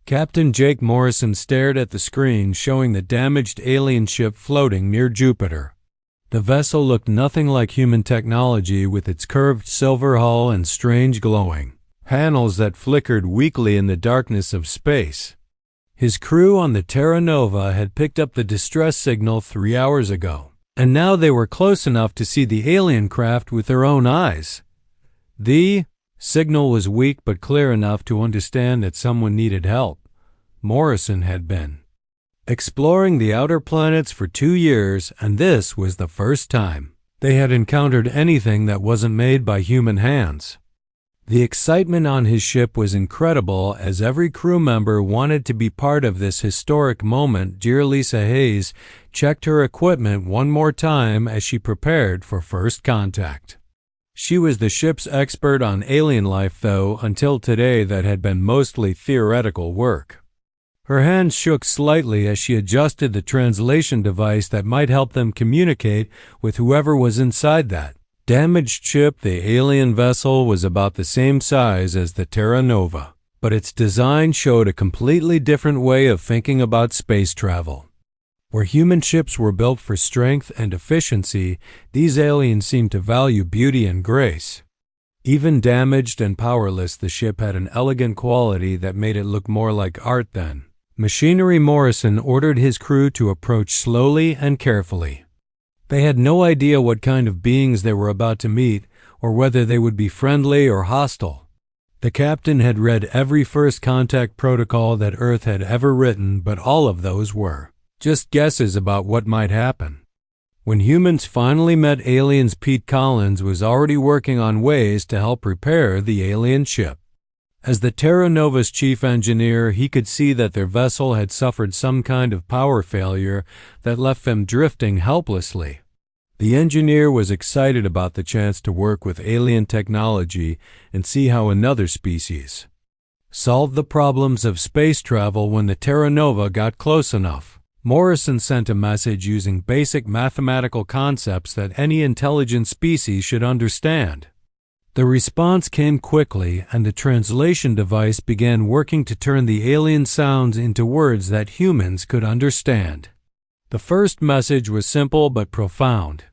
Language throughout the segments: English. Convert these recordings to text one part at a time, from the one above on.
Captain Jake Morrison stared at the screen showing the damaged alien ship floating near Jupiter. The vessel looked nothing like human technology, with its curved silver hull and strange glowing panels that flickered weakly in the darkness of space. His crew on the Terra Nova had picked up the distress signal 3 hours ago, and now they were close enough to see the alien craft with their own eyes. The signal was weak but clear enough to understand that someone needed help. Morrison had been exploring the outer planets for 2 years, and this was the first time they had encountered anything that wasn't made by human hands. The excitement on his ship was incredible, as every crew member wanted to be part of this historic moment. Dear Lisa Hayes checked her equipment one more time as she prepared for first contact. She was the ship's expert on alien life, though until today that had been mostly theoretical work. Her hands shook slightly as she adjusted the translation device that might help them communicate with whoever was inside that damaged ship. The alien vessel was about the same size as the Terra Nova, but its design showed a completely different way of thinking about space travel. Where human ships were built for strength and efficiency, these aliens seemed to value beauty and grace. Even damaged and powerless, the ship had an elegant quality that made it look more like art than machinery. Morrison ordered his crew to approach slowly and carefully. They had no idea what kind of beings they were about to meet, or whether they would be friendly or hostile. The captain had read every first contact protocol that Earth had ever written, but all of those were just guesses about what might happen. When humans finally met aliens, Pete Collins was already working on ways to help repair the alien ship. As the Terra Nova's chief engineer, he could see that their vessel had suffered some kind of power failure that left them drifting helplessly. The engineer was excited about the chance to work with alien technology and see how another species solved the problems of space travel. When the Terra Nova got close enough, Morrison sent a message using basic mathematical concepts that any intelligent species should understand. The response came quickly, and the translation device began working to turn the alien sounds into words that humans could understand. The first message was simple but profound.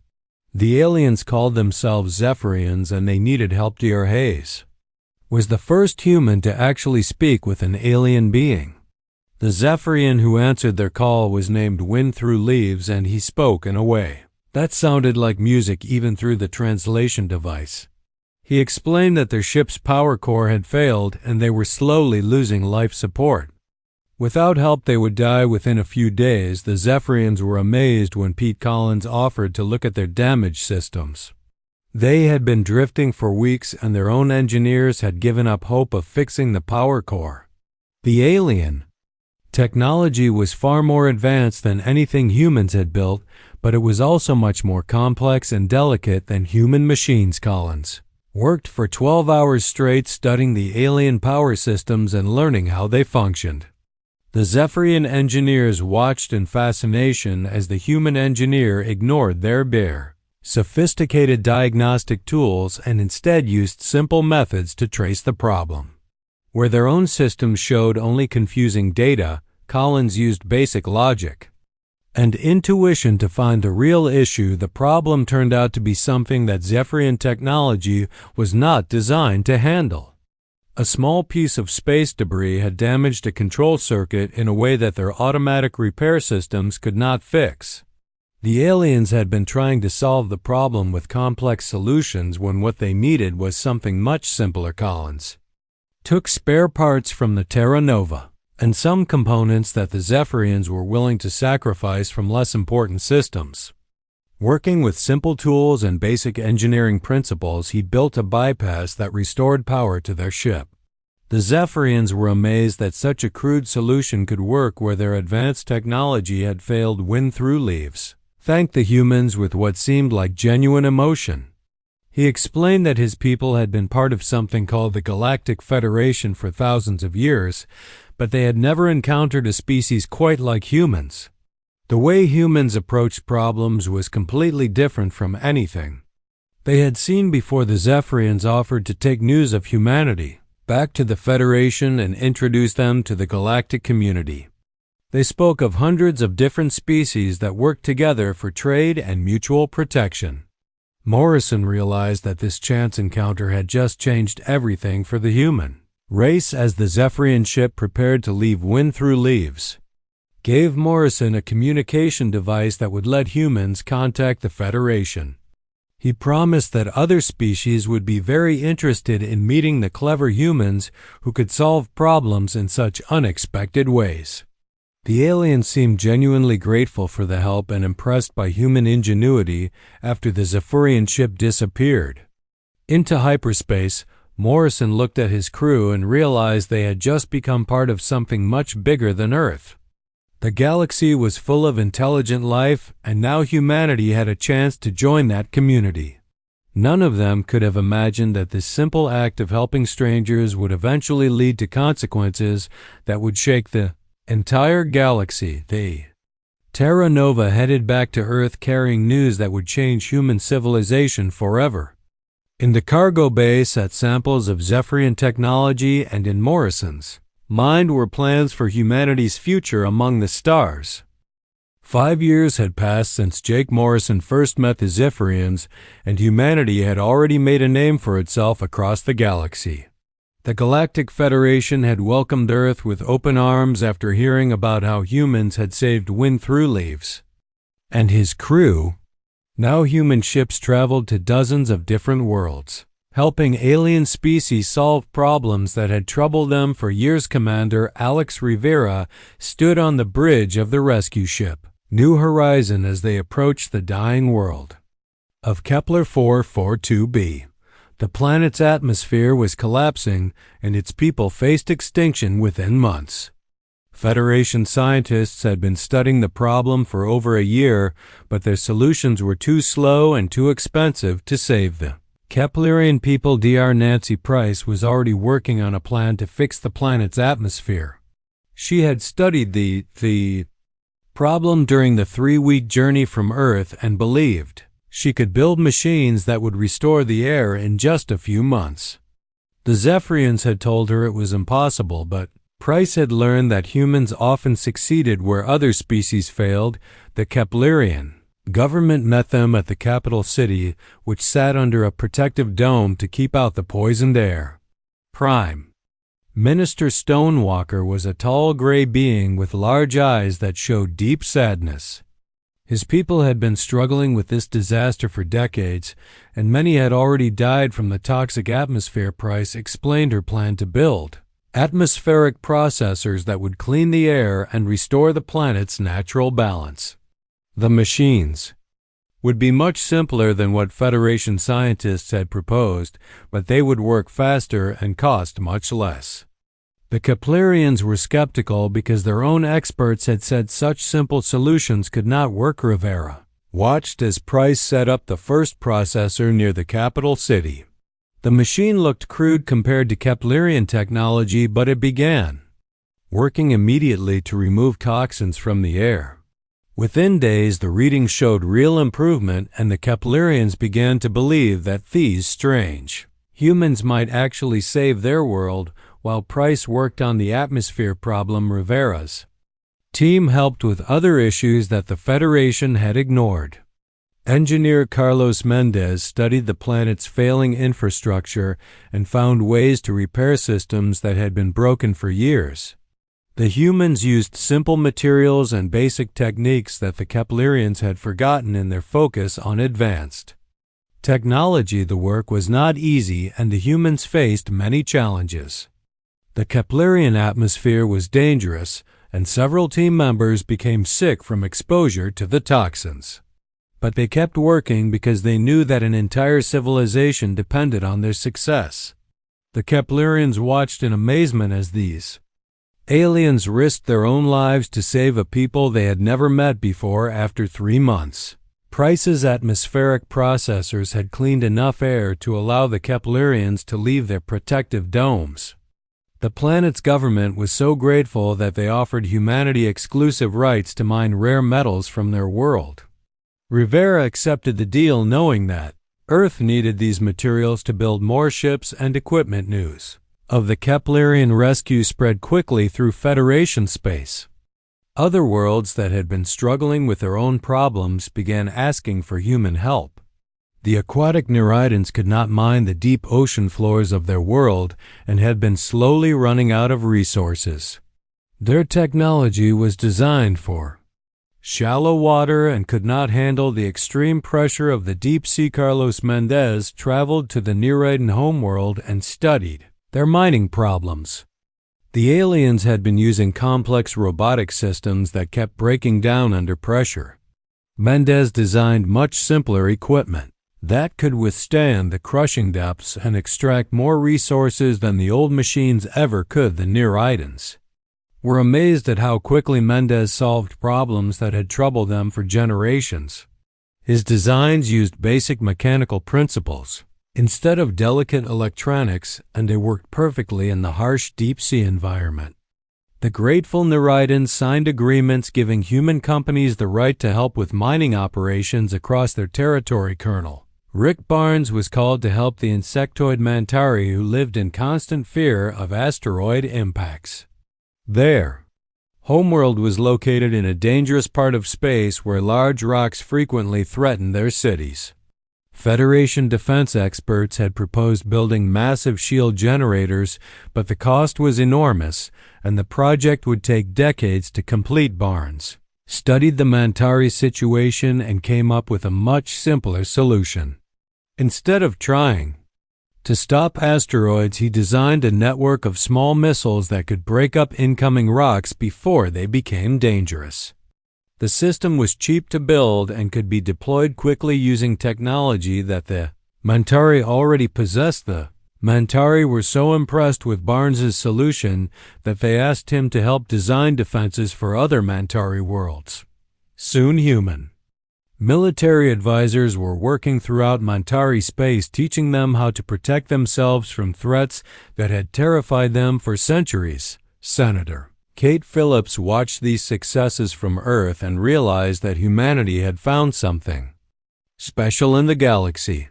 The aliens called themselves Zephyrians, and they needed help. Dear Hayes was the first human to actually speak with an alien being. The Zephyrian who answered their call was named Wind Through Leaves, and he spoke in a way that sounded like music even through the translation device. He explained that their ship's power core had failed and they were slowly losing life support. Without help, they would die within a few days. The Zephyrians were amazed when Pete Collins offered to look at their damaged systems. They had been drifting for weeks, and their own engineers had given up hope of fixing the power core. The alien technology was far more advanced than anything humans had built, but it was also much more complex and delicate than human machines. Collins worked for 12 hours straight studying the alien power systems and learning how they functioned. The Zephyrian engineers watched in fascination as the human engineer ignored their bare, sophisticated diagnostic tools and instead used simple methods to trace the problem. Where their own systems showed only confusing data, Collins used basic logic and intuition to find the real issue. The problem turned out to be something that Zephyrian technology was not designed to handle. A small piece of space debris had damaged a control circuit in a way that their automatic repair systems could not fix. The aliens had been trying to solve the problem with complex solutions when what they needed was something much simpler. Collins took spare parts from the Terra Nova and some components that the Zephyrians were willing to sacrifice from less important systems. Working with simple tools and basic engineering principles, he built a bypass that restored power to their ship. The Zephyrians were amazed that such a crude solution could work where their advanced technology had failed. Wind Through Leaves thanked the humans with what seemed like genuine emotion. He explained that his people had been part of something called the Galactic Federation for thousands of years, but they had never encountered a species quite like humans. The way humans approached problems was completely different from anything they had seen before. The Zephyrians offered to take news of humanity back to the Federation and introduced them to the galactic community. They spoke of hundreds of different species that worked together for trade and mutual protection. Morrison realized that this chance encounter had just changed everything for the human race as the Zephyrian ship prepared to leave Wind Through Leaves. Gave Morrison a communication device that would let humans contact the Federation. He promised that other species would be very interested in meeting the clever humans who could solve problems in such unexpected ways. The aliens seemed genuinely grateful for the help and impressed by human ingenuity after the Zephyrian ship disappeared. Into hyperspace, Morrison looked at his crew and realized they had just become part of something much bigger than Earth. The galaxy was full of intelligent life, and now humanity had a chance to join that community. None of them could have imagined that this simple act of helping strangers would eventually lead to consequences that would shake the entire galaxy. The Terra Nova headed back to Earth carrying news that would change human civilization forever. In the cargo bay sat samples of Zephyrian technology, and in Morrison's mind were plans for humanity's future among the stars. 5 years had passed since Jake Morrison first met the Zephyrians, and humanity had already made a name for itself across the galaxy. The Galactic Federation had welcomed Earth with open arms after hearing about how humans had saved Wind Through Leaves. And his crew. Now human ships traveled to dozens of different worlds, helping alien species solve problems that had troubled them for years. Commander Alex Rivera stood on the bridge of the rescue ship, New Horizon, as they approached the dying world of Kepler 442b. The planet's atmosphere was collapsing, and its people faced extinction within months. Federation scientists had been studying the problem for over a year, but their solutions were too slow and too expensive to save them. Keplerian people. Dr. Nancy Price was already working on a plan to fix the planet's atmosphere. She had studied the problem during the 3-week journey from Earth and believed she could build machines that would restore the air in just a few months. The Zephyrians had told her it was impossible, but Price had learned that humans often succeeded where other species failed. The Keplerian government met them at the capital city, which sat under a protective dome to keep out the poisoned air. Prime Minister Stonewalker was a tall gray being with large eyes that showed deep sadness. His people had been struggling with this disaster for decades, and many had already died from the toxic atmosphere. Price explained her plan to build atmospheric processors that would clean the air and restore the planet's natural balance. The machines would be much simpler than what Federation scientists had proposed, but they would work faster and cost much less. The Keplerians were skeptical because their own experts had said such simple solutions could not work. Rivera watched as Price set up the first processor near the capital city. The machine looked crude compared to Keplerian technology, but it began working immediately to remove toxins from the air. Within days, the readings showed real improvement, and the Keplerians began to believe that these strange humans might actually save their world. While Price worked on the atmosphere problem, Rivera's team helped with other issues that the Federation had ignored. Engineer Carlos Mendez studied the planet's failing infrastructure and found ways to repair systems that had been broken for years. The humans used simple materials and basic techniques that the Keplerians had forgotten in their focus on advanced technology. The work was not easy, and the humans faced many challenges. The Keplerian atmosphere was dangerous, and several team members became sick from exposure to the toxins. But they kept working because they knew that an entire civilization depended on their success. The Keplerians watched in amazement as these aliens risked their own lives to save a people they had never met before. After 3 months, Price's atmospheric processors had cleaned enough air to allow the Keplerians to leave their protective domes. The planet's government was so grateful that they offered humanity exclusive rights to mine rare metals from their world. Rivera accepted the deal, knowing that Earth needed these materials to build more ships and equipment. News of the Keplerian rescue spread quickly through Federation space. Other worlds that had been struggling with their own problems began asking for human help. The aquatic Nereidans could not mine the deep ocean floors of their world and had been slowly running out of resources. Their technology was designed for shallow water and could not handle the extreme pressure of the deep sea. Carlos Mendez traveled to the Nereidan homeworld and studied their mining problems. The aliens had been using complex robotic systems that kept breaking down under pressure. Mendez designed much simpler equipment that could withstand the crushing depths and extract more resources than the old machines ever could. The Nereidans were amazed at how quickly Mendez solved problems that had troubled them for generations. His designs used basic mechanical principles instead of delicate electronics, and they worked perfectly in the harsh deep-sea environment. The grateful Nereidans signed agreements giving human companies the right to help with mining operations across their territory. Colonel Rick Barnes was called to help the insectoid Mantari who lived in constant fear of asteroid impacts. Their homeworld was located in a dangerous part of space where large rocks frequently threatened their cities. Federation defense experts had proposed building massive shield generators, but the cost was enormous, and the project would take decades to complete. Barnes studied the Mantari situation and came up with a much simpler solution. Instead of trying to stop asteroids, he designed a network of small missiles that could break up incoming rocks before they became dangerous. The system was cheap to build and could be deployed quickly using technology that the Mantari already possessed. The Mantari were so impressed with Barnes's solution that they asked him to help design defenses for other Mantari worlds. Soon human military advisors were working throughout Mantari space, teaching them how to protect themselves from threats that had terrified them for centuries. Senator Kate Phillips watched these successes from Earth and realized that humanity had found something special in the galaxy.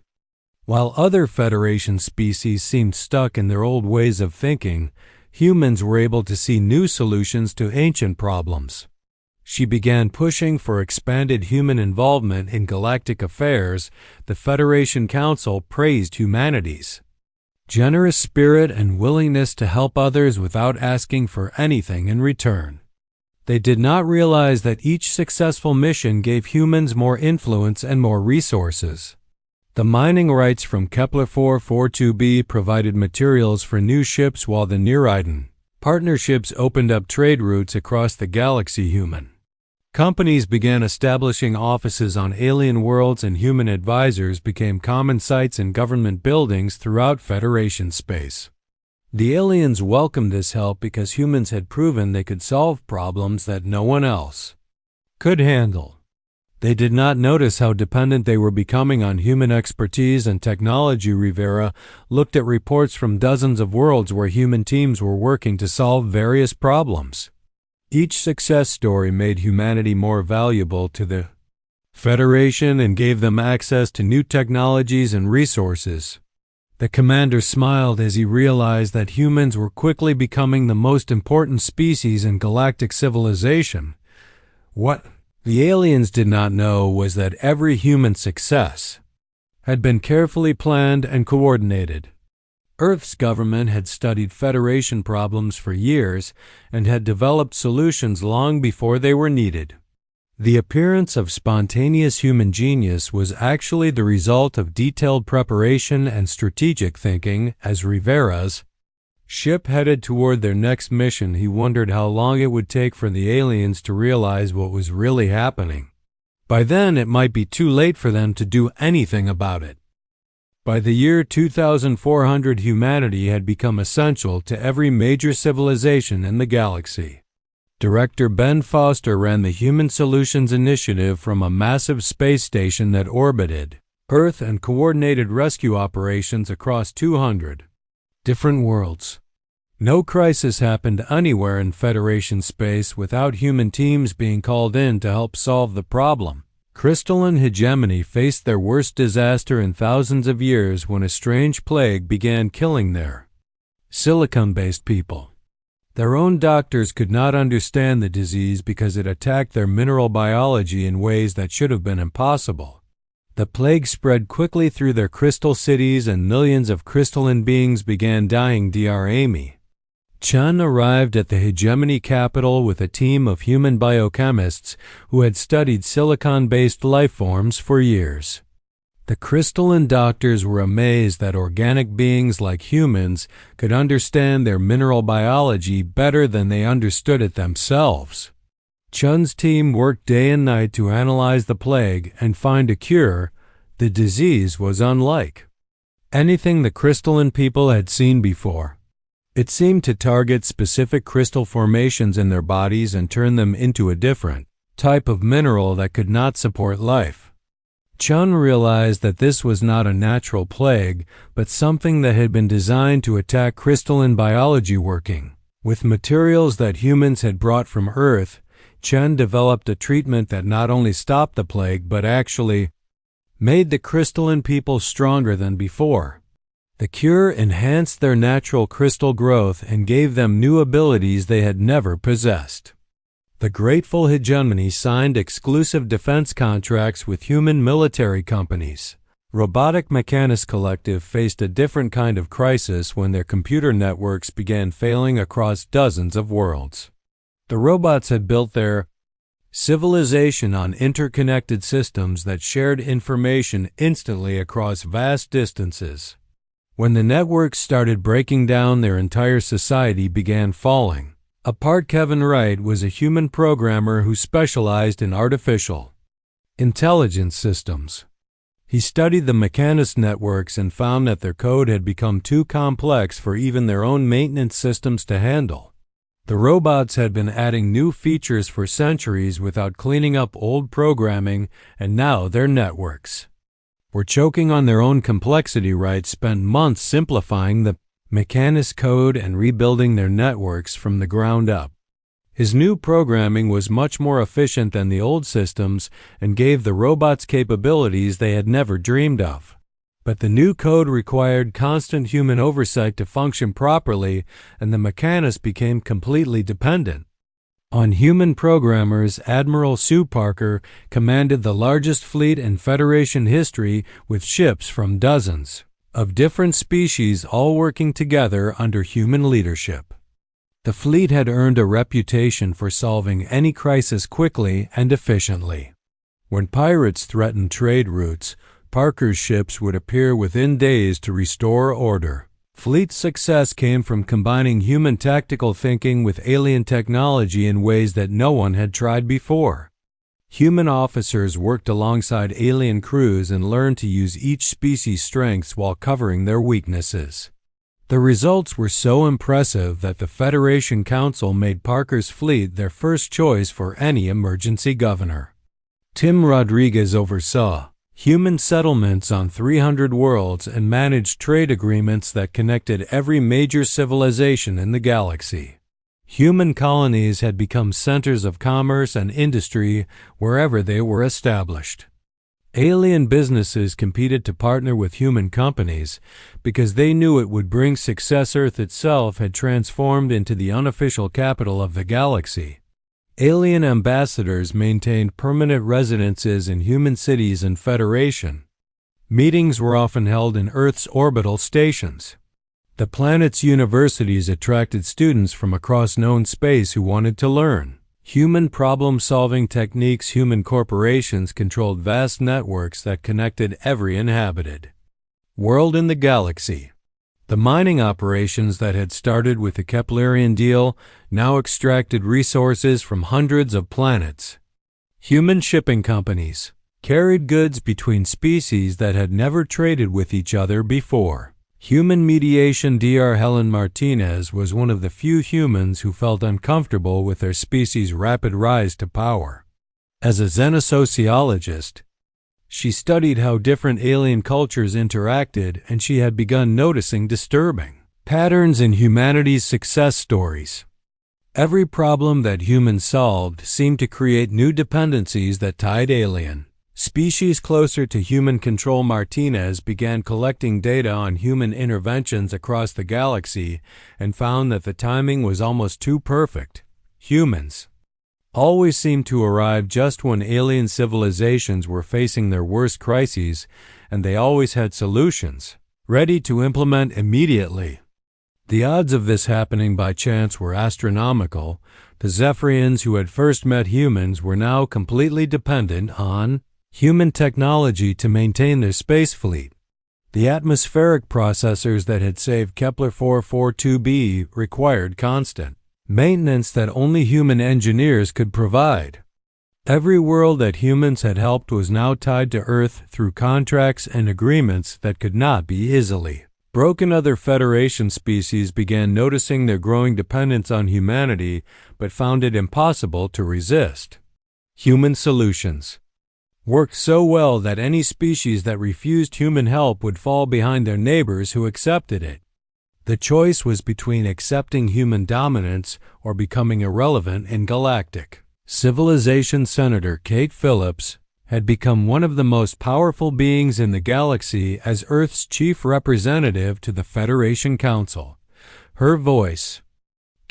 While other Federation species seemed stuck in their old ways of thinking, humans were able to see new solutions to ancient problems. She began pushing for expanded human involvement in galactic affairs. The Federation Council praised humanity's generous spirit and willingness to help others without asking for anything in return. They did not realize that each successful mission gave humans more influence and more resources. The mining rights from Kepler 442b provided materials for new ships, while the Nereidan partnerships opened up trade routes across the galaxy. Human companies began establishing offices on alien worlds, and human advisors became common sights in government buildings throughout Federation space. The aliens welcomed this help because humans had proven they could solve problems that no one else could handle. They did not notice how dependent they were becoming on human expertise and technology. Rivera looked at reports from dozens of worlds where human teams were working to solve various problems. Each success story made humanity more valuable to the Federation and gave them access to new technologies and resources. The commander smiled as he realized that humans were quickly becoming the most important species in galactic civilization. What the aliens did not know was that every human success had been carefully planned and coordinated. Earth's government had studied Federation problems for years and had developed solutions long before they were needed. The appearance of spontaneous human genius was actually the result of detailed preparation and strategic thinking. As Rivera's ship headed toward their next mission, he wondered how long it would take for the aliens to realize what was really happening. By then, it might be too late for them to do anything about it. By the year 2400, humanity had become essential to every major civilization in the galaxy. Director Ben Foster ran the Human Solutions Initiative from a massive space station that orbited Earth and coordinated rescue operations across 200 different worlds. No crisis happened anywhere in Federation space without human teams being called in to help solve the problem. Crystalline hegemony faced their worst disaster in thousands of years when a strange plague began killing their silicon-based people. Their own doctors could not understand the disease because it attacked their mineral biology in ways that should have been impossible. The plague spread quickly through their crystal cities and millions of crystalline beings began dying. Dr. Amy Chun arrived at the hegemony capital with a team of human biochemists who had studied silicon-based lifeforms for years. The crystalline doctors were amazed that organic beings like humans could understand their mineral biology better than they understood it themselves. Chun's team worked day and night to analyze the plague and find a cure. The disease was unlike anything the crystalline people had seen before. It seemed to target specific crystal formations in their bodies and turn them into a different type of mineral that could not support life. Chun realized that this was not a natural plague, but something that had been designed to attack crystalline biology. Working with materials that humans had brought from Earth, Chun developed a treatment that not only stopped the plague but actually made the crystalline people stronger than before. The cure enhanced their natural crystal growth and gave them new abilities they had never possessed. The grateful hegemony signed exclusive defense contracts with human military companies. Robotic Mechanist Collective faced a different kind of crisis when their computer networks began failing across dozens of worlds. The robots had built their civilization on interconnected systems that shared information instantly across vast distances. When the networks started breaking down, their entire society began falling apart. Kevin Wright was a human programmer who specialized in artificial intelligence systems. He studied the Mechanist networks and found that their code had become too complex for even their own maintenance systems to handle. The robots had been adding new features for centuries without cleaning up old programming, and now their networks were choking on their own complexity. Wright spent months simplifying the Mechanist code and rebuilding their networks from the ground up. His new programming was much more efficient than the old systems and gave the robots capabilities they had never dreamed of. But the new code required constant human oversight to function properly, and the Mechanists became completely dependent on human programmers. Admiral Sue Parker commanded the largest fleet in Federation history, with ships from dozens of different species all working together under human leadership. The fleet had earned a reputation for solving any crisis quickly and efficiently. When pirates threatened trade routes, Parker's ships would appear within days to restore order. Fleet's success came from combining human tactical thinking with alien technology in ways that no one had tried before. Human officers worked alongside alien crews and learned to use each species' strengths while covering their weaknesses. The results were so impressive that the Federation Council made Parker's fleet their first choice for any emergency governor. Tim Rodriguez oversaw human settlements on 300 worlds and managed trade agreements that connected every major civilization in the galaxy. Human colonies had become centers of commerce and industry wherever they were established. Alien businesses competed to partner with human companies because they knew it would bring success. Earth itself had transformed into the unofficial capital of the galaxy. Alien ambassadors maintained permanent residences in human cities and Federation. Meetings were often held in Earth's orbital stations. The planet's universities attracted students from across known space who wanted to learn human problem-solving techniques. Human corporations controlled vast networks that connected every inhabited world in the galaxy. The mining operations that had started with the Keplerian deal now extracted resources from hundreds of planets. Human shipping companies carried goods between species that had never traded with each other before. Human mediation. Dr. Helen Martinez was one of the few humans who felt uncomfortable with their species' rapid rise to power. As a xenosociologist, she studied how different alien cultures interacted, and she had begun noticing disturbing patterns in humanity's success stories. Every problem that humans solved seemed to create new dependencies that tied alien Species closer to human control Martinez began collecting data on human interventions across the galaxy and found that the timing was almost too perfect. Humans always seemed to arrive just when alien civilizations were facing their worst crises, and they always had solutions ready to implement immediately. The odds of this happening by chance were astronomical. The Zephyrians who had first met humans were now completely dependent on human technology to maintain their space fleet. The atmospheric processors that had saved Kepler 442b required constant maintenance that only human engineers could provide. Every world that humans had helped was now tied to Earth through contracts and agreements that could not be easily broken. Other Federation species began noticing their growing dependence on humanity, but found it impossible to resist. Human solutions worked so well that any species that refused human help would fall behind their neighbors who accepted it. The choice was between accepting human dominance or becoming irrelevant in galactic civilization. Senator Kate Phillips had become one of the most powerful beings in the galaxy as Earth's chief representative to the Federation Council. Her voice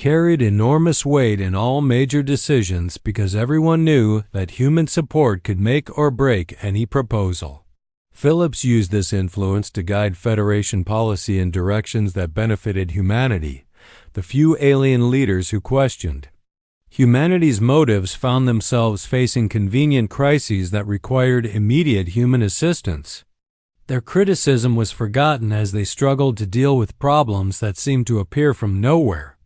carried enormous weight in all major decisions because everyone knew that human support could make or break any proposal. Phillips used this influence to guide Federation policy in directions that benefited humanity. The few alien leaders who questioned humanity's motives found themselves facing convenient crises that required immediate human assistance. Their criticism was forgotten as they struggled to deal with problems that seemed to appear from nowhere.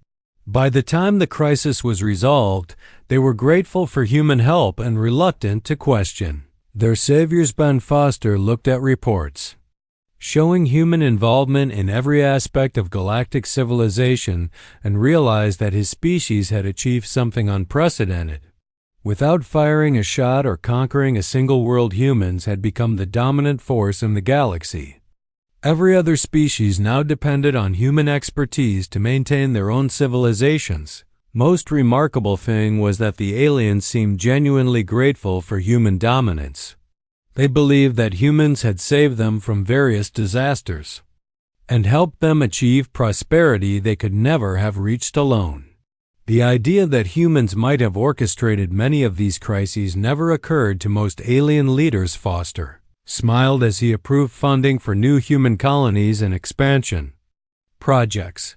By the time the crisis was resolved, they were grateful for human help and reluctant to question their saviors. Ben Foster looked at reports showing human involvement in every aspect of galactic civilization and realized that his species had achieved something unprecedented. Without firing a shot or conquering a single world, humans had become the dominant force in the galaxy. Every other species now depended on human expertise to maintain their own civilizations. Most remarkable thing was that the aliens seemed genuinely grateful for human dominance. They believed that humans had saved them from various disasters and helped them achieve prosperity they could never have reached alone. The idea that humans might have orchestrated many of these crises never occurred to most alien leaders. Foster smiled as he approved funding for new human colonies and expansion projects.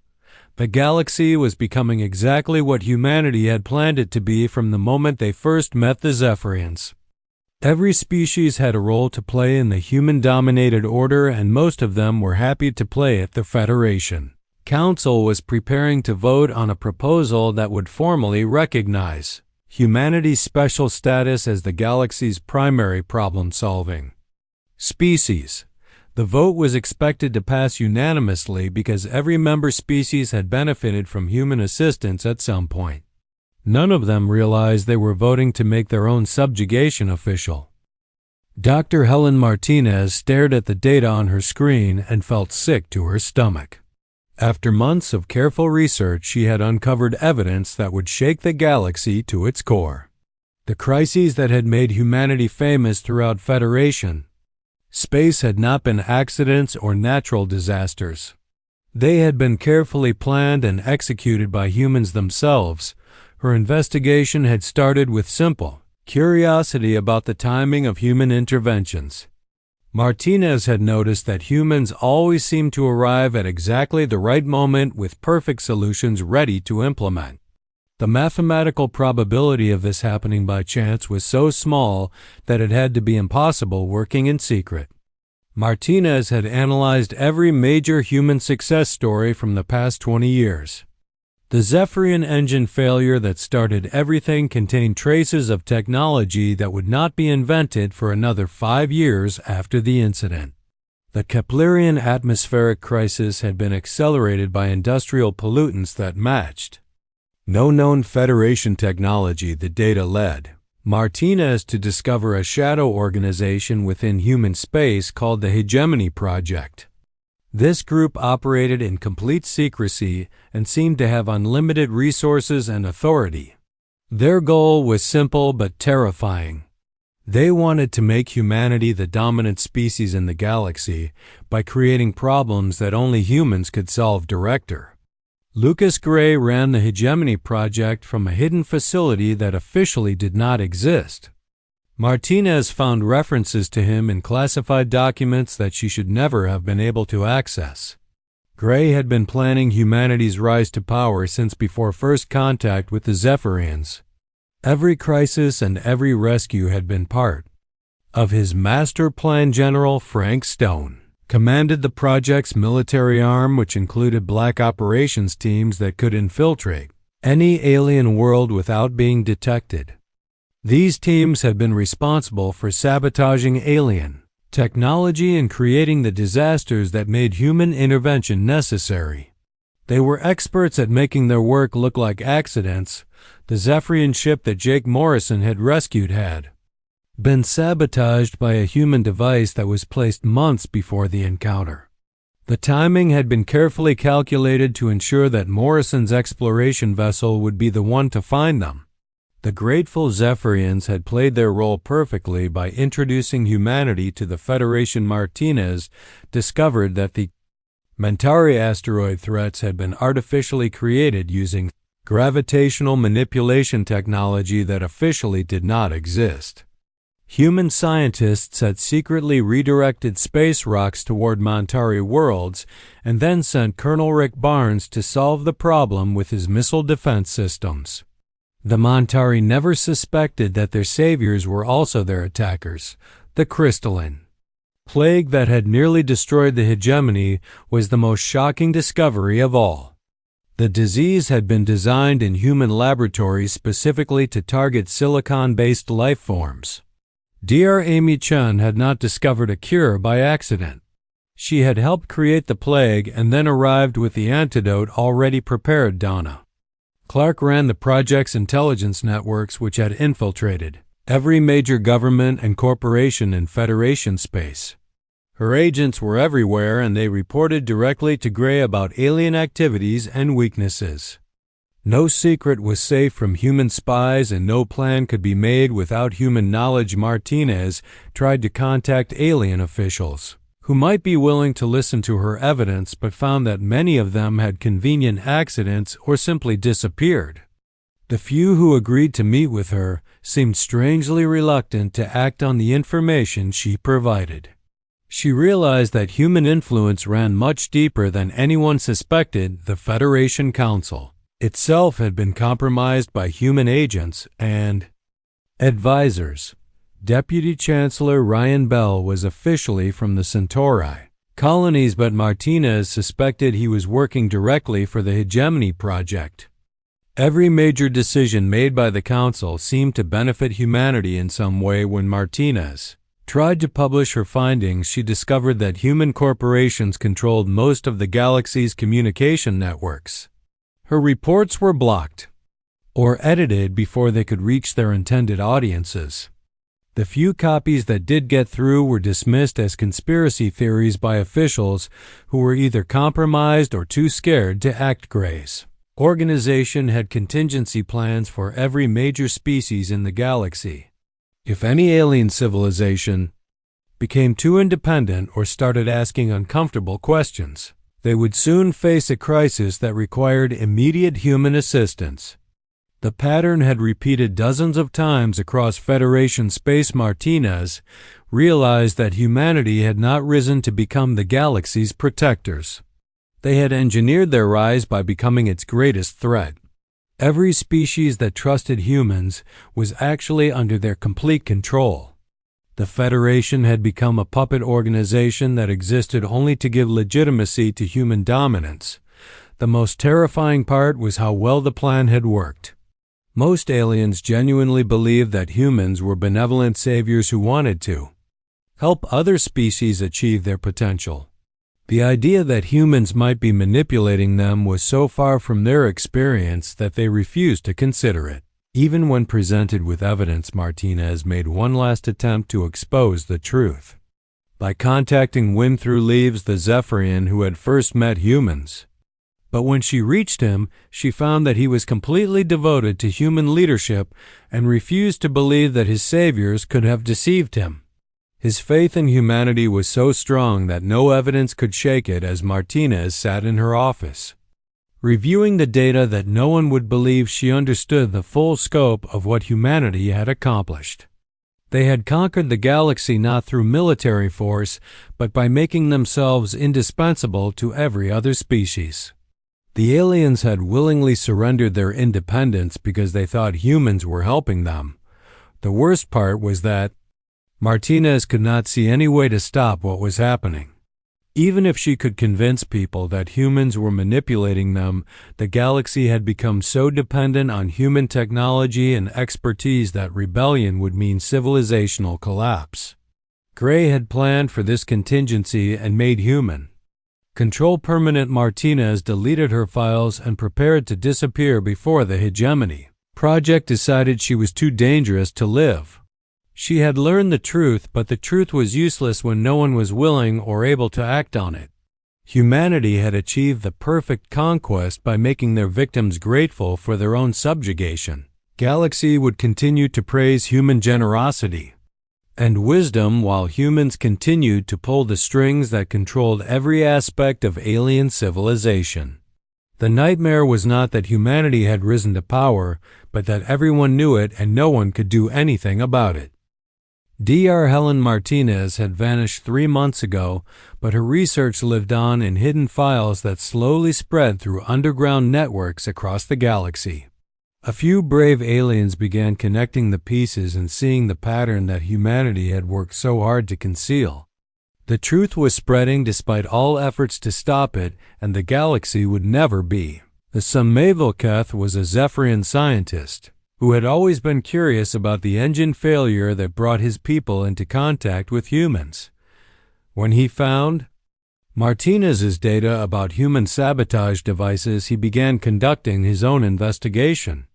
The galaxy was becoming exactly what humanity had planned it to be from the moment they first met the Zephyrians. Every species had a role to play in the human-dominated order, and most of them were happy to play it. The Federation Council was preparing to vote on a proposal that would formally recognize humanity's special status as the galaxy's primary problem-solving species. The vote was expected to pass unanimously because every member species had benefited from human assistance at some point. None of them realized they were voting to make their own subjugation official. Dr. Helen Martinez stared at the data on her screen and felt sick to her stomach. After months of careful research, she had uncovered evidence that would shake the galaxy to its core. The crises that had made humanity famous throughout Federation space had not been accidents or natural disasters. They had been carefully planned and executed by humans themselves. Her investigation had started with simple curiosity about the timing of human interventions. Martinez had noticed that humans always seemed to arrive at exactly the right moment with perfect solutions ready to implement. The mathematical probability of this happening by chance was so small that it had to be impossible working in secret. Martinez had analyzed every major human success story from the past 20 years. The Zephyrian engine failure that started everything contained traces of technology that would not be invented for another 5 years after the incident. The Keplerian atmospheric crisis had been accelerated by industrial pollutants that matched no known Federation technology. The data led Martinez to discover a shadow organization within human space called the Hegemony Project. This group operated in complete secrecy and seemed to have unlimited resources and authority. Their goal was simple but terrifying. They wanted to make humanity the dominant species in the galaxy by creating problems that only humans could solve. Director Lucas Gray ran the Hegemony project from a hidden facility that officially did not exist. Martinez found references to him in classified documents that she should never have been able to access. Gray had been planning humanity's rise to power since before first contact with the Zephyrians. Every crisis and every rescue had been part of his master plan. General Frank Stone commanded the project's military arm, which included black operations teams that could infiltrate any alien world without being detected. These teams had been responsible for sabotaging alien technology and creating the disasters that made human intervention necessary. They were experts at making their work look like accidents. The Zephyrian ship that Jake Morrison had rescued had been sabotaged by a human device that was placed months before the encounter. The timing had been carefully calculated to ensure that Morrison's exploration vessel would be the one to find them. The grateful Zephyrians had played their role perfectly by introducing humanity to the Federation. Martinez discovered that the Mentari asteroid threats had been artificially created using gravitational manipulation technology that officially did not exist. Human scientists had secretly redirected space rocks toward Mentari worlds and then sent Colonel Rick Barnes to solve the problem with his missile defense systems. The Mentari never suspected that their saviors were also their attackers. The crystalline plague that had nearly destroyed the hegemony was the most shocking discovery of all. The disease had been designed in human laboratories specifically to target silicon-based life forms. Dr. Amy Chen had not discovered a cure by accident. She had helped create the plague and then arrived with the antidote already prepared. Donna Clark ran the project's intelligence networks, which had infiltrated every major government and corporation in Federation space. Her agents were everywhere, and they reported directly to Gray about alien activities and weaknesses. No secret was safe from human spies, and no plan could be made without human knowledge. Martinez tried to contact alien officials who might be willing to listen to her evidence, but found that many of them had convenient accidents or simply disappeared. The few who agreed to meet with her seemed strangely reluctant to act on the information she provided. She realized that human influence ran much deeper than anyone suspected. The Federation Council itself had been compromised by human agents and advisors. Deputy Chancellor Ryan Bell was officially from the Centauri colonies, but Martinez suspected he was working directly for the Hegemony project. Every major decision made by the Council seemed to benefit humanity in some way. When Martinez tried to publish her findings, she discovered that human corporations controlled most of the galaxy's communication networks. Her reports were blocked or edited before they could reach their intended audiences. The few copies that did get through were dismissed as conspiracy theories by officials who were either compromised or too scared to act. Gray's organization had contingency plans for every major species in the galaxy. If any alien civilization became too independent or started asking uncomfortable questions, they would soon face a crisis that required immediate human assistance. The pattern had repeated dozens of times across Federation space. Martinez realized that humanity had not risen to become the galaxy's protectors. They had engineered their rise by becoming its greatest threat. Every species that trusted humans was actually under their complete control. The Federation had become a puppet organization that existed only to give legitimacy to human dominance. The most terrifying part was how well the plan had worked. Most aliens genuinely believed that humans were benevolent saviors who wanted to help other species achieve their potential. The idea that humans might be manipulating them was so far from their experience that they refused to consider it. Even when presented with evidence, Martinez made one last attempt to expose the truth. By contacting Wind Through Leaves, the Zephyrian who had first met humans, But when she reached him, she found that he was completely devoted to human leadership and refused to believe that his saviors could have deceived him. His faith in humanity was so strong that no evidence could shake it as Martinez sat in her office, reviewing the data that no one would believe. She understood the full scope of what humanity had accomplished. They had conquered the galaxy not through military force, but by making themselves indispensable to every other species. The aliens had willingly surrendered their independence because they thought humans were helping them. The worst part was that Martinez could not see any way to stop what was happening. Even if she could convince people that humans were manipulating them, the galaxy had become so dependent on human technology and expertise that rebellion would mean civilizational collapse. Gray had planned for this contingency and made human control permanent. Martinez deleted her files and prepared to disappear before the hegemony project decided she was too dangerous to live. She had learned the truth, but the truth was useless when no one was willing or able to act on it. Humanity had achieved the perfect conquest by making their victims grateful for their own subjugation. Galaxy would continue to praise human generosity and wisdom while humans continued to pull the strings that controlled every aspect of alien civilization. The nightmare was not that humanity had risen to power, but that everyone knew it and no one could do anything about it. Dr. Helen Martinez had vanished 3 months ago, but her research lived on in hidden files that slowly spread through underground networks across the galaxy. A few brave aliens began connecting the pieces and seeing the pattern that humanity had worked so hard to conceal. The truth was spreading despite all efforts to stop it, and the galaxy would never be. The Samavelketh was a Zephyrian scientist who had always been curious about the engine failure that brought his people into contact with humans. When he found Martinez's data about human sabotage devices, he began conducting his own investigation.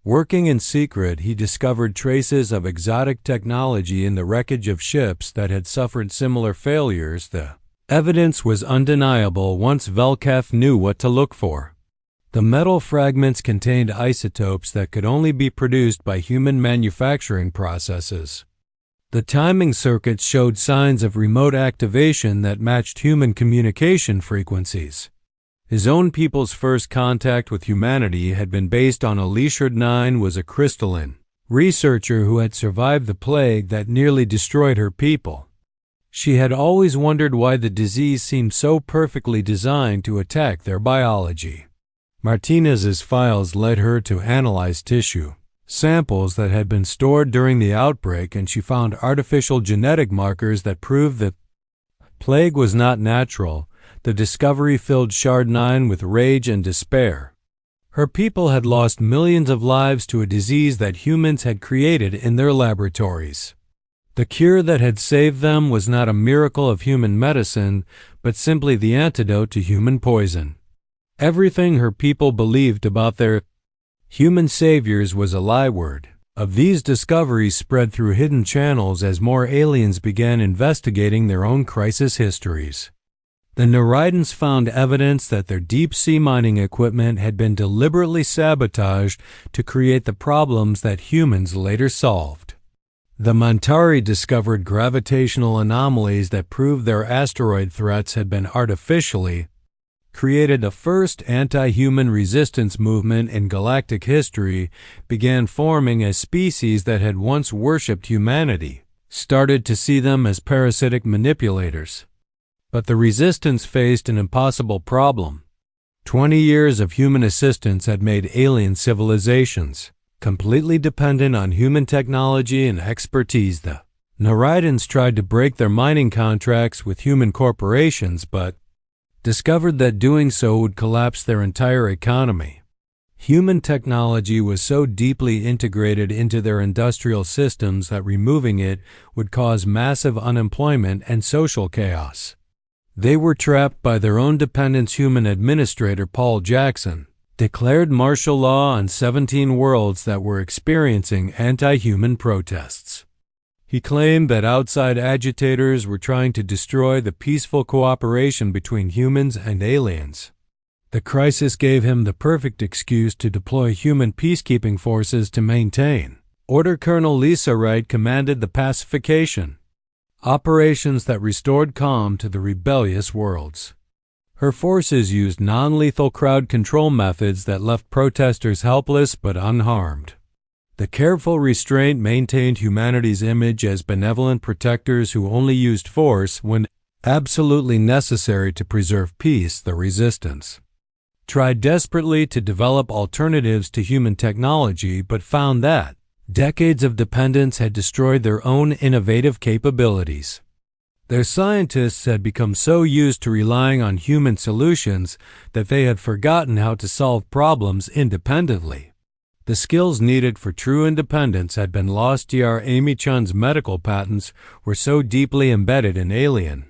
Working in secret, he discovered traces of exotic technology in the wreckage of ships that had suffered similar failures. The evidence was undeniable once Velketh knew what to look for. The metal fragments contained isotopes that could only be produced by human manufacturing processes. The timing circuits showed signs of remote activation that matched human communication frequencies. His own people's first contact with humanity had been based on Alishard 9 was a crystalline researcher who had survived the plague that nearly destroyed her people. She had always wondered why the disease seemed so perfectly designed to attack their biology. Martinez's files led her to analyze tissue samples that had been stored during the outbreak, and she found artificial genetic markers that proved that plague was not natural. The discovery filled Shard 9 with rage and despair. Her people had lost millions of lives to a disease that humans had created in their laboratories. The cure that had saved them was not a miracle of human medicine, but simply the antidote to human poison. Everything her people believed about their human saviors was a lie word. Of these discoveries spread through hidden channels as more aliens began investigating their own crisis histories. The Neridans found evidence that their deep-sea mining equipment had been deliberately sabotaged to create the problems that humans later solved. The Montari discovered gravitational anomalies that proved their asteroid threats had been artificially created. The first anti-human resistance movement in galactic history began forming as species that had once worshipped humanity started to see them as parasitic manipulators. But the resistance faced an impossible problem. 20 years of human assistance had made alien civilizations completely dependent on human technology and expertise. The Neridans tried to break their mining contracts with human corporations, but discovered that doing so would collapse their entire economy. Human technology was so deeply integrated into their industrial systems that removing it would cause massive unemployment and social chaos. They were trapped by their own dependents. Human administrator Paul Jackson declared martial law on 17 worlds that were experiencing anti-human protests. He claimed that outside agitators were trying to destroy the peaceful cooperation between humans and aliens. The crisis gave him the perfect excuse to deploy human peacekeeping forces to maintain order. Colonel Lisa Wright commanded the pacification operations that restored calm to the rebellious worlds. Her forces used non-lethal crowd control methods that left protesters helpless but unharmed. The careful restraint maintained humanity's image as benevolent protectors who only used force when absolutely necessary to preserve peace. The resistance tried desperately to develop alternatives to human technology but found that decades of dependence had destroyed their own innovative capabilities. Their scientists had become so used to relying on human solutions that they had forgotten how to solve problems independently. The skills needed for true independence had been lost. Dr. Amy Chun's medical patents were so deeply embedded in alien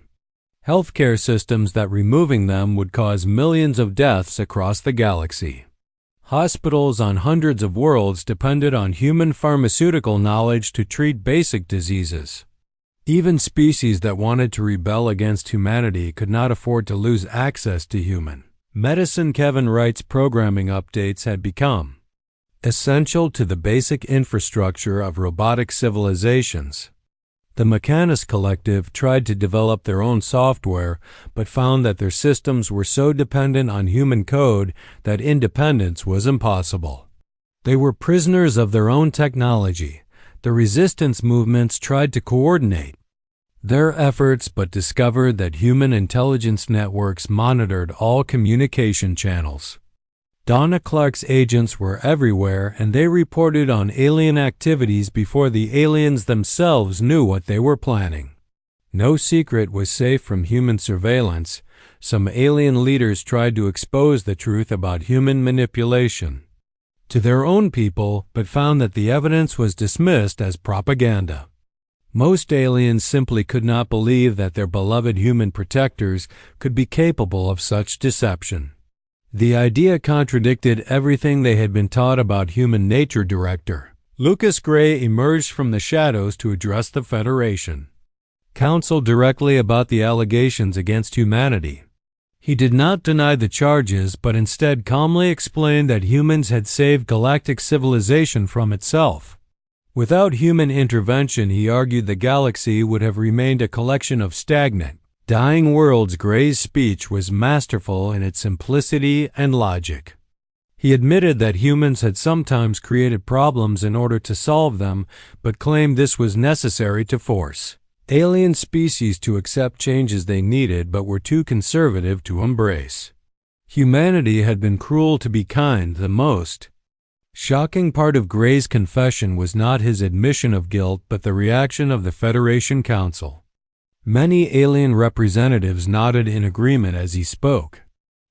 healthcare systems that removing them would cause millions of deaths across the galaxy. Hospitals on hundreds of worlds depended on human pharmaceutical knowledge to treat basic diseases. Even species that wanted to rebel against humanity could not afford to lose access to human medicine. Kevin Wright's programming updates had become essential to the basic infrastructure of robotic civilizations. The Mechanist Collective tried to develop their own software, but found that their systems were so dependent on human code that independence was impossible. They were prisoners of their own technology. The resistance movements tried to coordinate their efforts but discovered that human intelligence networks monitored all communication channels. Donna Clark's agents were everywhere, and they reported on alien activities before the aliens themselves knew what they were planning. No secret was safe from human surveillance. Some alien leaders tried to expose the truth about human manipulation to their own people, but found that the evidence was dismissed as propaganda. Most aliens simply could not believe that their beloved human protectors could be capable of such deception. The idea contradicted everything they had been taught about human nature. Director Lucas Gray emerged from the shadows to address the Federation Council directly about the allegations against humanity. He did not deny the charges, but instead calmly explained that humans had saved galactic civilization from itself. Without human intervention, he argued, the galaxy would have remained a collection of stagnant, dying worlds. Gray's speech was masterful in its simplicity and logic. He admitted that humans had sometimes created problems in order to solve them, but claimed this was necessary to force alien species to accept changes they needed but were too conservative to embrace. Humanity had been cruel to be kind. The most shocking part of Gray's confession was not his admission of guilt, but the reaction of the Federation Council. Many alien representatives nodded in agreement as he spoke.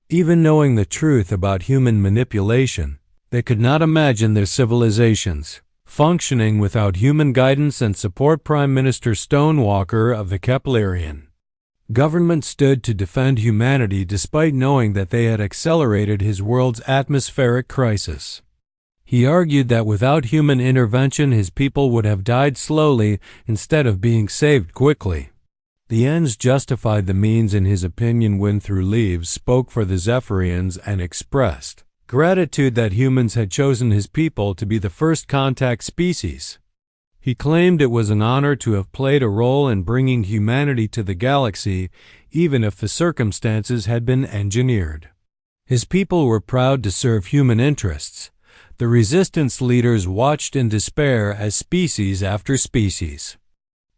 Even knowing the truth about human manipulation, they could not imagine their civilizations functioning without human guidance and support. Prime Minister Stonewalker of the Keplerian government stood to defend humanity despite knowing that they had accelerated his world's atmospheric crisis. He argued that without human intervention, his people would have died slowly instead of being saved quickly. The ends justified the means. In his opinion, Wind Through Leaves spoke for the Zephyrians and expressed gratitude that humans had chosen his people to be the first contact species. He claimed it was an honor to have played a role in bringing humanity to the galaxy, even if the circumstances had been engineered. His people were proud to serve human interests. The resistance leaders watched in despair as species after species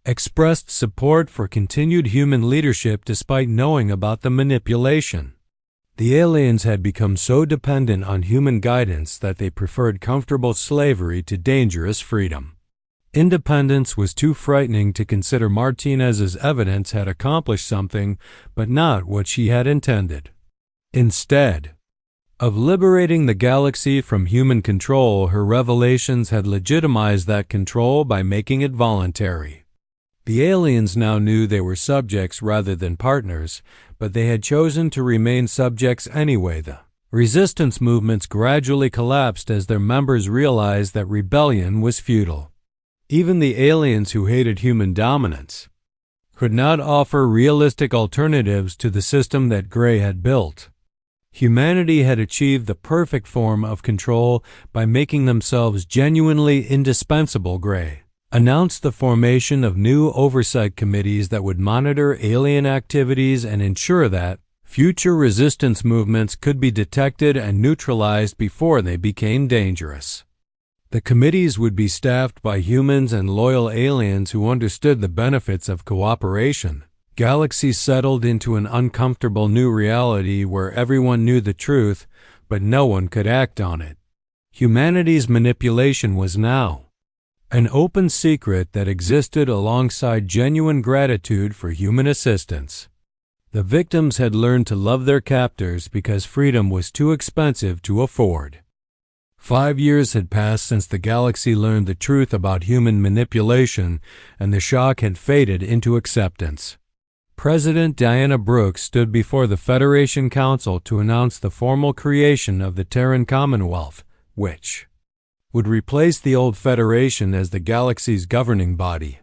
expressed support for continued human leadership despite knowing about the manipulation. The aliens had become so dependent on human guidance that they preferred comfortable slavery to dangerous freedom. Independence was too frightening to consider. Martinez's evidence had accomplished something, but not what she had intended. Instead of liberating the galaxy from human control, her revelations had legitimized that control by making it voluntary. The aliens now knew they were subjects rather than partners, but they had chosen to remain subjects anyway. The resistance movements gradually collapsed as their members realized that rebellion was futile. Even the aliens who hated human dominance could not offer realistic alternatives to the system that Gray had built. Humanity had achieved the perfect form of control by making themselves genuinely indispensable. Gray announced the formation of new oversight committees that would monitor alien activities and ensure that future resistance movements could be detected and neutralized before they became dangerous. The committees would be staffed by humans and loyal aliens who understood the benefits of cooperation. Galaxies settled into an uncomfortable new reality where everyone knew the truth, but no one could act on it. Humanity's manipulation was now an open secret that existed alongside genuine gratitude for human assistance. The victims had learned to love their captors because freedom was too expensive to afford. 5 years had passed since the galaxy learned the truth about human manipulation, and the shock had faded into acceptance. President Diana Brooks stood before the Federation Council to announce the formal creation of the Terran Commonwealth, which would replace the old Federation as the galaxy's governing body.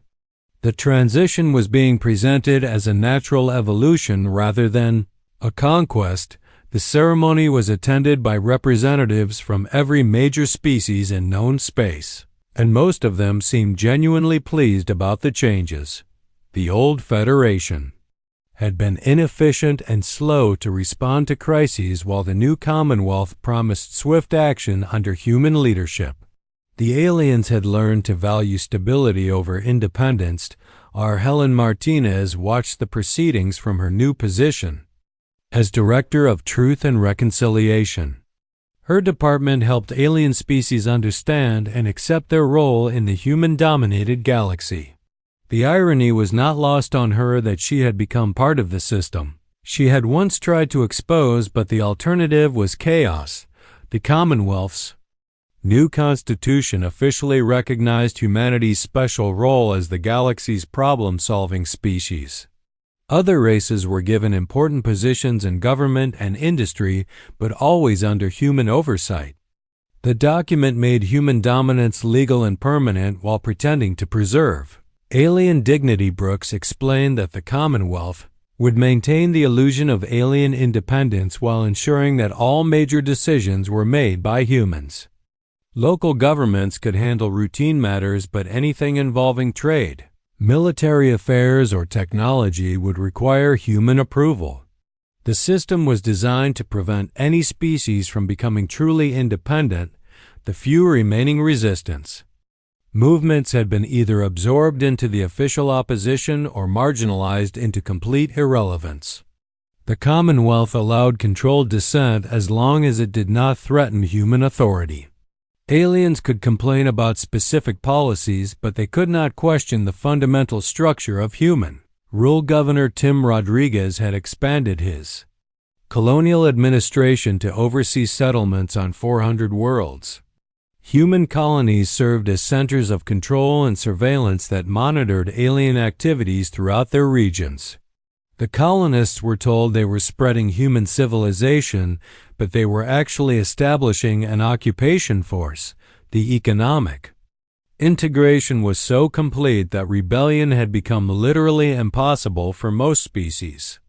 The transition was being presented as a natural evolution rather than a conquest. The ceremony was attended by representatives from every major species in known space, and most of them seemed genuinely pleased about the changes. The old Federation had been inefficient and slow to respond to crises, while the new Commonwealth promised swift action under human leadership. The aliens had learned to value stability over independence. Our Helen Martinez watched the proceedings from her new position as Director of Truth and Reconciliation. Her department helped alien species understand and accept their role in the human-dominated galaxy. The irony was not lost on her that she had become part of the system she had once tried to expose, but the alternative was chaos. The Commonwealth's new constitution officially recognized humanity's special role as the galaxy's problem-solving species. Other races were given important positions in government and industry, but always under human oversight. The document made human dominance legal and permanent while pretending to preserve alien dignity. Brooks explained that the Commonwealth would maintain the illusion of alien independence while ensuring that all major decisions were made by humans. Local governments could handle routine matters, but anything involving trade, military affairs, or technology would require human approval. The system was designed to prevent any species from becoming truly independent. The few remaining resistance movements had been either absorbed into the official opposition or marginalized into complete irrelevance. The Commonwealth allowed controlled dissent as long as it did not threaten human authority. Aliens could complain about specific policies, but they could not question the fundamental structure of human rule. Governor Tim Rodriguez had expanded his colonial administration to oversee settlements on 400 worlds. Human colonies served as centers of control and surveillance that monitored alien activities throughout their regions. The colonists were told they were spreading human civilization, but they were actually establishing an occupation force. The economic integration was so complete that rebellion had become literally impossible for most species.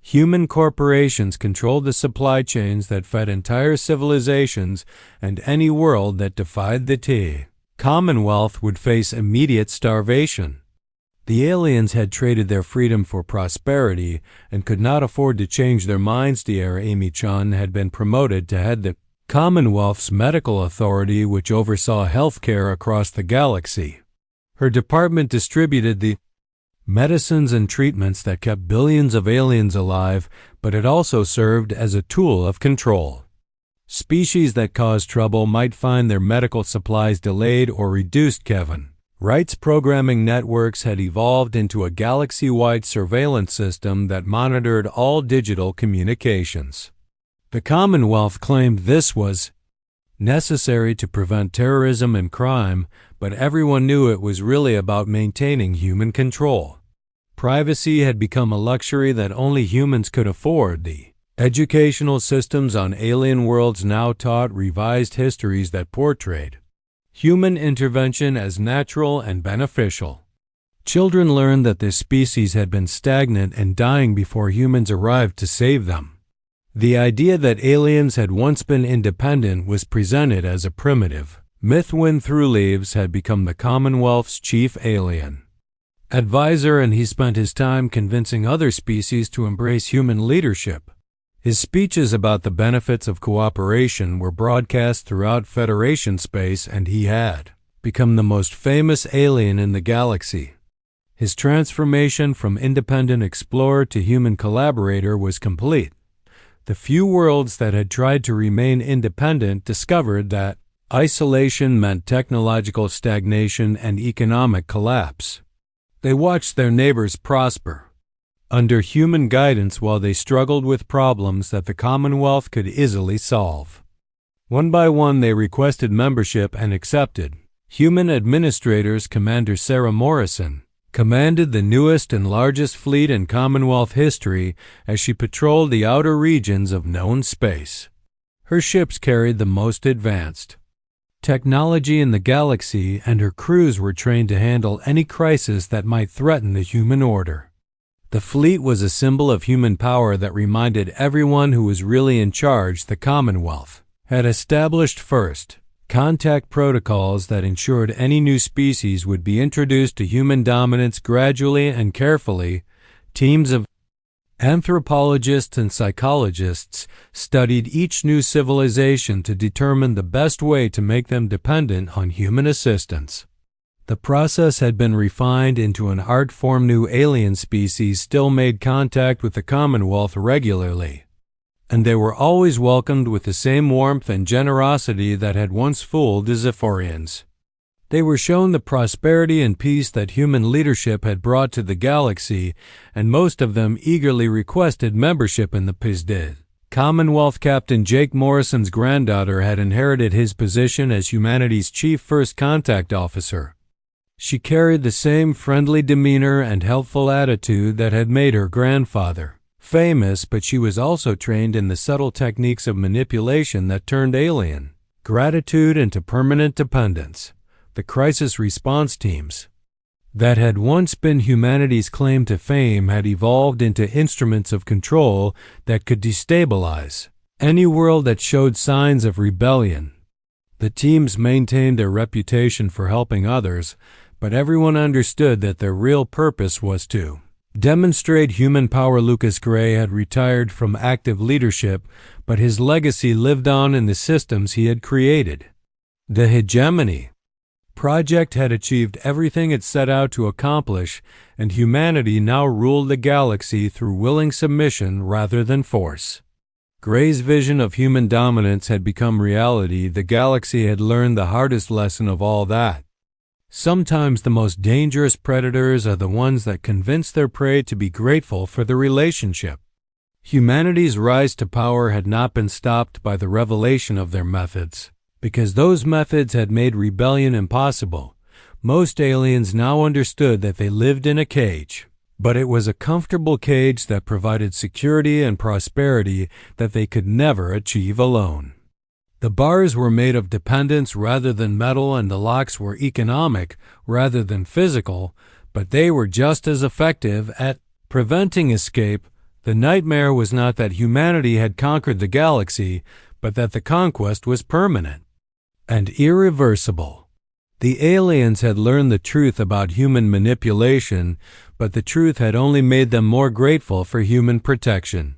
Human corporations controlled the supply chains that fed entire civilizations, and any world that defied the Commonwealth would face immediate starvation. The aliens had traded their freedom for prosperity and could not afford to change their minds. Dear Amy Chun had been promoted to head the Commonwealth's medical authority, which oversaw healthcare across the galaxy. Her department distributed the medicines and treatments that kept billions of aliens alive, but it also served as a tool of control. Species that caused trouble might find their medical supplies delayed or reduced. Kevin Wright's programming networks had evolved into a galaxy-wide surveillance system that monitored all digital communications. The Commonwealth claimed this was necessary to prevent terrorism and crime, but everyone knew it was really about maintaining human control. Privacy had become a luxury that only humans could afford. The educational systems on alien worlds now taught revised histories that portrayed human intervention as natural and beneficial. Children learned that their species had been stagnant and dying before humans arrived to save them. The idea that aliens had once been independent was presented as a primitive myth when Throughleaves had become the Commonwealth's chief alien advisor, and he spent his time convincing other species to embrace human leadership. His speeches about the benefits of cooperation were broadcast throughout Federation space, and he had become the most famous alien in the galaxy. His transformation from independent explorer to human collaborator was complete. The few worlds that had tried to remain independent discovered that isolation meant technological stagnation and economic collapse. They watched their neighbors prosper under human guidance while they struggled with problems that the Commonwealth could easily solve. One by one they requested membership and accepted. Human administrators Commander Sarah Morrison commanded the newest and largest fleet in Commonwealth history as she patrolled the outer regions of known space. Her ships carried the most advanced technology in the galaxy, and her crews were trained to handle any crisis that might threaten the human order. The fleet was a symbol of human power that reminded everyone who was really in charge the Commonwealth had established first contact protocols that ensured any new species would be introduced to human dominance gradually and carefully. Teams of anthropologists and psychologists studied each new civilization to determine the best way to make them dependent on human assistance. The process had been refined into an art form. New alien species still made contact with the Commonwealth regularly, and they were always welcomed with the same warmth and generosity that had once fooled the Zephyrians. They were shown the prosperity and peace that human leadership had brought to the galaxy, and most of them eagerly requested membership in the PISDID. Commonwealth Captain Jake Morrison's granddaughter had inherited his position as humanity's chief first contact officer. She carried the same friendly demeanor and helpful attitude that had made her grandfather famous, but she was also trained in the subtle techniques of manipulation that turned alien gratitude into permanent dependence. The crisis response teams that had once been humanity's claim to fame had evolved into instruments of control that could destabilize any world that showed signs of rebellion. The teams maintained their reputation for helping others, but everyone understood that their real purpose was to demonstrate human power. Lucas Gray had retired from active leadership, but his legacy lived on in the systems he had created. The Hegemony Project had achieved everything it set out to accomplish, and humanity now ruled the galaxy through willing submission rather than force. Gray's vision of human dominance had become reality. The galaxy had learned the hardest lesson of all that. Sometimes the most dangerous predators are the ones that convince their prey to be grateful for the relationship. Humanity's rise to power had not been stopped by the revelation of their methods, because those methods had made rebellion impossible. Most aliens now understood that they lived in a cage, but it was a comfortable cage that provided security and prosperity that they could never achieve alone. The bars were made of dependence rather than metal, and the locks were economic rather than physical, but they were just as effective at preventing escape. The nightmare was not that humanity had conquered the galaxy, but that the conquest was permanent and irreversible. The aliens had learned the truth about human manipulation, but the truth had only made them more grateful for human protection.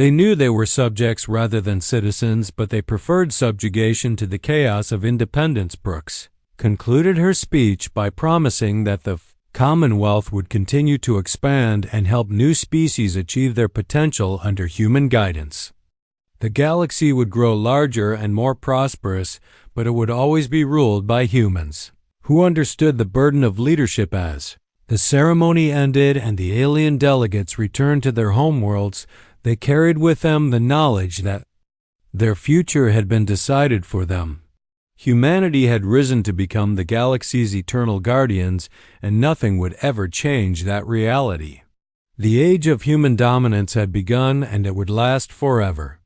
They knew they were subjects rather than citizens, but they preferred subjugation to the chaos of independence. Brooks concluded her speech by promising that the Commonwealth would continue to expand and help new species achieve their potential under human guidance. The galaxy would grow larger and more prosperous, but it would always be ruled by humans, who understood the burden of leadership. As the ceremony ended and the alien delegates returned to their homeworlds, they carried with them the knowledge that their future had been decided for them. Humanity had risen to become the galaxy's eternal guardians, and nothing would ever change that reality. The age of human dominance had begun, and it would last forever.